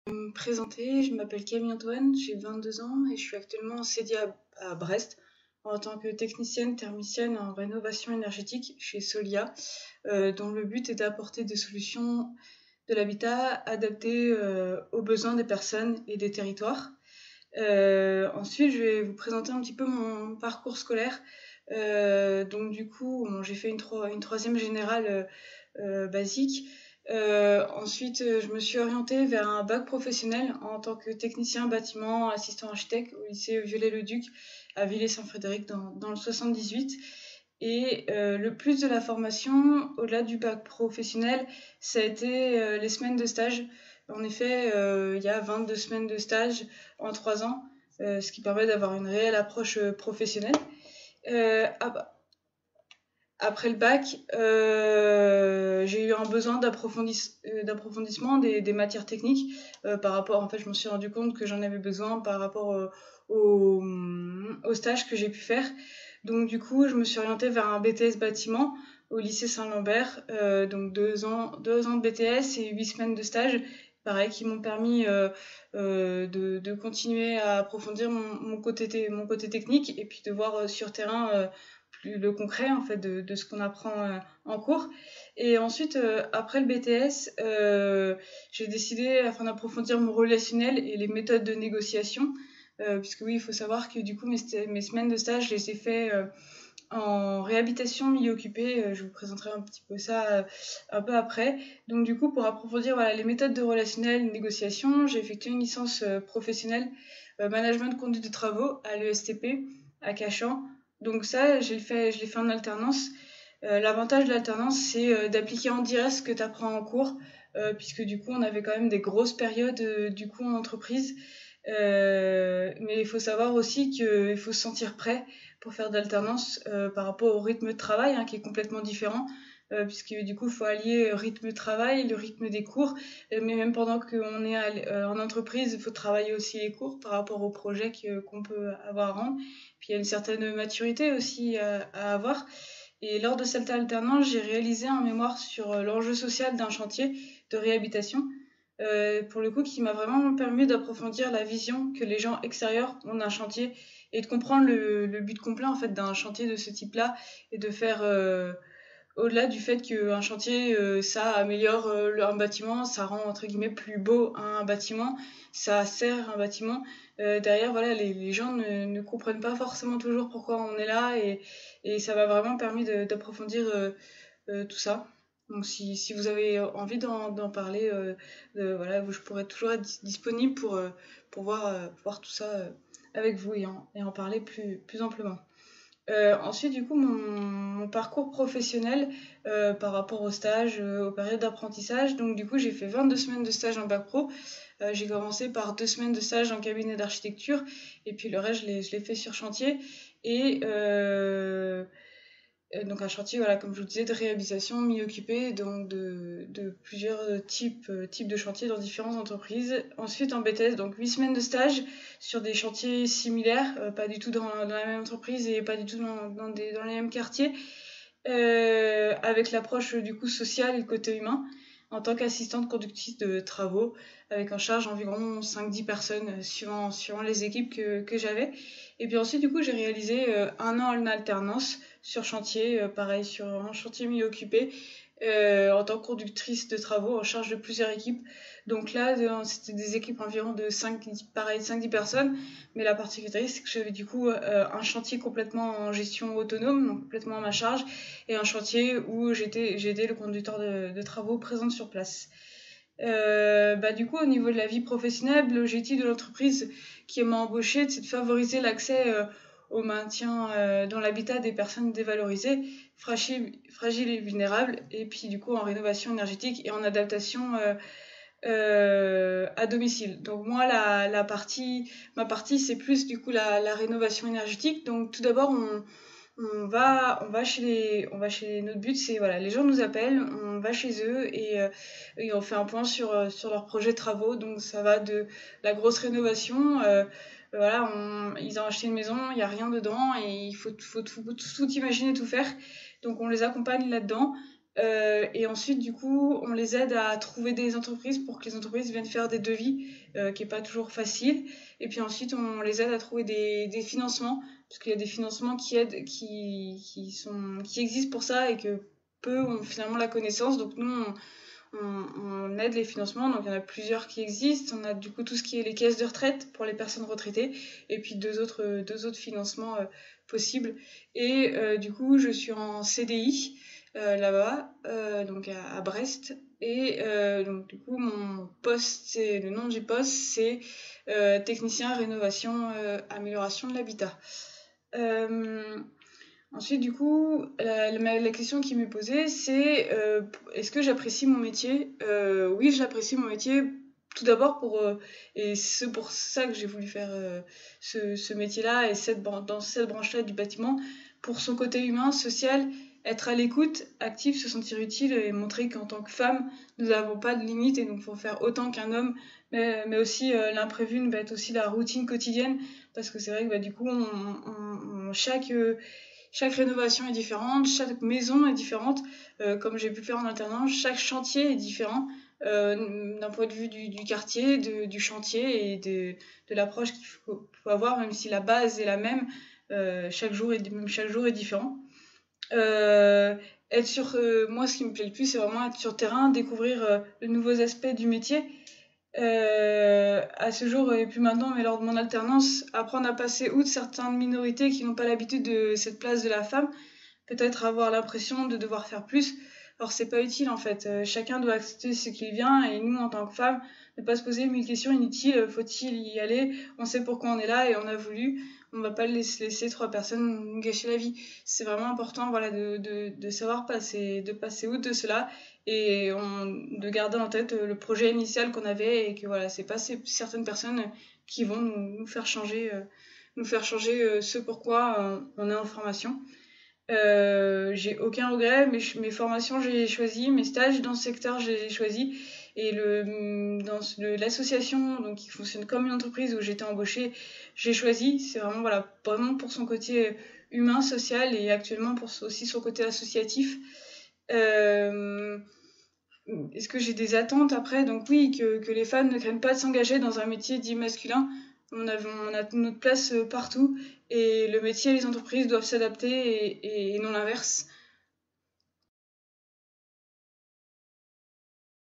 Me présenter, je m'appelle Camille Antoine, j'ai 22 ans et je suis actuellement en CDI à Brest en tant que technicienne thermicienne en rénovation énergétique chez Solia, dont le but est d'apporter des solutions de l'habitat adaptées aux besoins des personnes et des territoires. Ensuite, je vais vous présenter un petit peu mon parcours scolaire. Donc du coup, j'ai fait une troisième générale basique. Ensuite, je me suis orientée vers un bac professionnel en tant que technicien bâtiment, assistant architecte au lycée Viollet-le-Duc à Villers-Saint-Frédéric dans le 78. Et le plus de la formation, au-delà du bac professionnel, ça a été les semaines de stage. En effet, il y a 22 semaines de stage en 3 ans, ce qui permet d'avoir une réelle approche professionnelle. Après le bac, j'ai eu un besoin d'approfondissement des matières techniques par rapport, en fait, je me suis rendu compte que j'en avais besoin par rapport au stage que j'ai pu faire. Donc du coup, je me suis orientée vers un BTS bâtiment au lycée Saint-Lambert, donc 2 ans de BTS et 8 semaines de stage, pareil, qui m'ont permis de continuer à approfondir mon côté technique et puis de voir sur terrain le concret en fait de ce qu'on apprend en cours. Et ensuite, après le BTS, j'ai décidé, afin d'approfondir mon relationnel et les méthodes de négociation, puisque oui, il faut savoir que du coup mes semaines de stage, je les ai fait en réhabilitation milieu occupé. Je vous présenterai un petit peu ça un peu après. Donc du coup, pour approfondir les méthodes de relationnel, négociation, j'ai effectué une licence professionnelle management de conduite de travaux à l'ESTP à Cachan. Donc ça, je l'ai fait en alternance. L'avantage de l'alternance, c'est d'appliquer en direct ce que tu apprends en cours, puisque du coup, on avait quand même des grosses périodes du coup en entreprise. Mais il faut savoir aussi qu'il faut se sentir prêt pour faire de l'alternance par rapport au rythme de travail qui est complètement différent. Puisque du coup, il faut allier le rythme de travail, le rythme des cours, mais même pendant qu'on est en entreprise, il faut travailler aussi les cours par rapport au projet qu'on peut avoir à rendre. Puis il y a une certaine maturité aussi à avoir. Et lors de cette alternance, j'ai réalisé un mémoire sur l'enjeu social d'un chantier de réhabilitation, pour le coup, qui m'a vraiment permis d'approfondir la vision que les gens extérieurs ont d'un chantier et de comprendre le but complet en fait d'un chantier de ce type-là et de faire au-delà du fait qu'un chantier, ça améliore un bâtiment, ça rend entre guillemets plus beau un bâtiment, ça sert un bâtiment. Derrière, voilà, les gens ne comprennent pas forcément toujours pourquoi on est là et ça m'a vraiment permis d'approfondir tout ça. Donc si vous avez envie d'en parler, voilà, je pourrais toujours être disponible pour voir tout ça avec vous et en parler plus amplement. Ensuite, du coup, mon parcours professionnel par rapport au stage, aux périodes d'apprentissage. Donc, du coup, j'ai fait 22 semaines de stage en bac pro. J'ai commencé par 2 semaines de stage en cabinet d'architecture. Et puis, le reste, je l'ai fait sur chantier. Et donc un chantier, voilà, comme je vous disais, de réhabilitation mi-occupée, donc de plusieurs types de chantiers dans différentes entreprises. Ensuite en BTS, donc 8 semaines de stage sur des chantiers similaires, pas du tout dans la même entreprise et pas du tout dans les mêmes quartiers, avec l'approche du coup sociale et le côté humain, en tant qu'assistante conductrice de travaux, avec en charge environ 5-10 personnes, suivant les équipes que j'avais. Et puis ensuite, du coup, j'ai réalisé 1 an en alternance sur chantier, pareil, sur un chantier milieu occupé, en tant que conductrice de travaux en charge de plusieurs équipes. Donc là, c'était des équipes environ de 5-10 personnes, mais la particularité, c'est que j'avais du coup un chantier complètement en gestion autonome, donc complètement à ma charge, et un chantier où j'étais le conducteur de travaux présent sur place. Du coup, au niveau de la vie professionnelle, l'objectif de l'entreprise qui m'a embauchée, c'est de favoriser l'accès au maintien dans l'habitat des personnes dévalorisées, fragiles et vulnérables, et puis du coup en rénovation énergétique et en adaptation à domicile. Donc moi, ma partie, c'est plus du coup la rénovation énergétique. Donc tout d'abord, on va notre but, c'est voilà, les gens nous appellent, on va chez eux et on fait un point sur leur projet de travaux. Donc ça va de la grosse rénovation, voilà, ils ont acheté une maison, il y a rien dedans et il faut tout imaginer, tout faire. Donc on les accompagne là-dedans. Et ensuite, du coup, on les aide à trouver des entreprises pour que les entreprises viennent faire des devis, qui est pas toujours facile. Et puis ensuite, on les aide à trouver des financements, parce qu'il y a des financements qui aident, qui existent pour ça et que peu ont finalement la connaissance. Donc nous, on aide les financements. Donc il y en a plusieurs qui existent. On a du coup tout ce qui est les caisses de retraite pour les personnes retraitées, et puis deux autres financements possibles. Et du coup, je suis en CDI là-bas, donc à Brest. Et donc du coup, mon poste, le nom du poste, c'est technicien rénovation, amélioration de l'habitat. Ensuite, du coup, la question qui m'est posée, c'est est-ce que j'apprécie mon métier? Oui, j'apprécie mon métier. Tout d'abord et c'est pour ça que j'ai voulu faire ce métier-là et dans cette branche-là du bâtiment, pour son côté humain, social, être à l'écoute, actif, se sentir utile et montrer qu'en tant que femme, nous n'avons pas de limites et donc il faut faire autant qu'un homme, mais aussi l'imprévu va être aussi la routine quotidienne, parce que c'est vrai que du coup, chaque rénovation est différente, chaque maison est différente, comme j'ai pu le faire en alternance, chaque chantier est différent d'un point de vue du quartier, du chantier et de l'approche qu'il faut avoir, même si la base est la même, chaque jour est différent. Moi, ce qui me plaît le plus, c'est vraiment être sur le terrain, découvrir de nouveaux aspects du métier. À ce jour, et puis maintenant, mais lors de mon alternance, apprendre à passer outre certaines minorités qui n'ont pas l'habitude de cette place de la femme, peut-être avoir l'impression de devoir faire plus. Alors c'est pas utile en fait, chacun doit accepter ce qu'il vient, et nous en tant que femmes, ne pas se poser mille questions inutiles, faut-il y aller, on sait pourquoi on est là et on a voulu, on va pas laisser trois personnes nous gâcher la vie. C'est vraiment important, voilà, de savoir passer outre de cela, et de garder en tête le projet initial qu'on avait, et que voilà, c'est pas certaines personnes qui vont nous faire changer, ce pourquoi on est en formation. J'ai aucun regret, mes formations j'ai choisi, mes stages dans ce secteur j'ai choisi, et l'association donc qui fonctionne comme une entreprise où j'étais embauchée, j'ai choisi. C'est vraiment voilà, vraiment pour son côté humain, social, et actuellement pour aussi son côté associatif. Euh, Est-ce que j'ai des attentes après? Donc oui, que les femmes ne craignent pas de s'engager dans un métier dit masculin. On a notre place partout, et le métier et les entreprises doivent s'adapter, et non l'inverse.